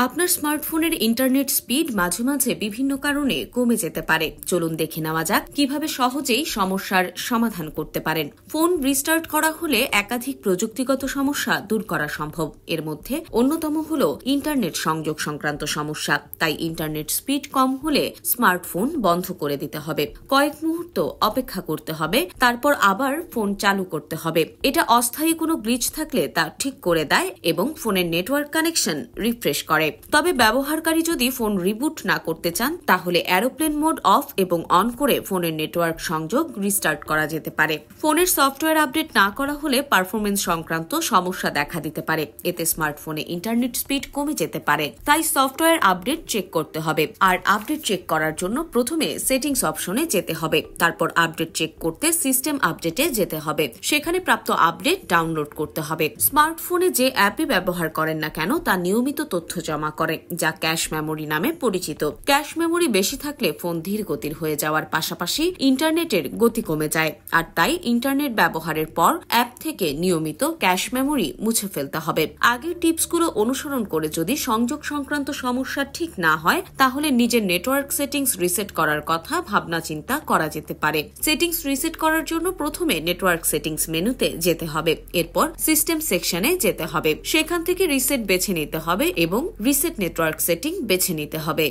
আপনার স্মার্টফোনের internet speed মাঝে মাঝে বিভিন্ন কারণে কমে যেতে পারে। চলুন দেখে নেওয়া যাক কিভাবে সহজেই সমস্যার সমাধান করতে পারেন। ফোন রিস্টার্ট করা হলে একাধিক প্রযুক্তিগত সমস্যা দূর করা সম্ভব। এর মধ্যে অন্যতম হল ইন্টারনেট সংযোগ সংক্রান্ত সমস্যা। তাই ইন্টারনেট স্পিড কম হলে স্মার্টফোন বন্ধ করে দিতে হবে, কয়েক মুহূর্ত অপেক্ষা করতে হবে, তারপর আবার ফোন চালু করতে হবে। এটা অস্থায়ী কোনো গ্লিচ থাকলে তা ঠিক করে দেয় এবং ফোনের নেটওয়ার্ক কানেকশন রিফ্রেশ করে। তবে ব্যবহারকারী যদি ফোন রিবুট না করতে চান তাহলে এরোপ্লেন মোড অফ এবং অন করে ফোনের নেটওয়ার্ক সংযোগ রিস্টার্ট করা যেতে পারে। ফোনের সফটওয়্যার আপডেট না করা হলে পারফরমেন্স সংক্রান্ত সমস্যা দেখা দিতে পারে। এতে স্মার্টফোনে ইন্টারনেট স্পিড কমে যেতে পারে। তাই সফটওয়্যার আপডেট চেক করতে হবে। আর আপডেট চেক করার জন্য প্রথমে সেটিংস অপশনে যেতে হবে, তারপর আপডেট চেক করতে সিস্টেম আপডেটে যেতে হবে। সেখানে প্রাপ্ত আপডেট ডাউনলোড করতে হবে। স্মার্টফোনে যে অ্যাপই ব্যবহার করেন না কেন তা নিয়মিত তথ্য জমা করে, যা ক্যাশ মেমোরি নামে পরিচিত। ক্যাশ মেমোরি বেশি থাকলে ফোন ধীর গতির হয়ে যাওয়ার পাশাপাশি ইন্টারনেটের গতি কমে যায়। আর তাই ইন্টারনেট ব্যবহারের পর অ্যাপ থেকে নিয়মিত ক্যাশ মেমোরি মুছে ফেলতে হবে। আগের টিপসগুলো অনুসরণ করে যদি সংযোগ সংক্রান্ত সমস্যা ঠিক না হয় তাহলে নিজের নেটওয়ার্ক সেটিংস রিসেট করার কথা ভাবনা চিন্তা করা যেতে পারে। সেটিংস রিসেট করার জন্য প্রথমে নেটওয়ার্ক সেটিংস মেনুতে যেতে হবে, এরপর সিস্টেম সেকশনে যেতে হবে। সেখান থেকে রিসেট বেছে নিতে হবে এবং রিসেট নেটওয়ার্ক সেটিং বেছে নিতে হবে।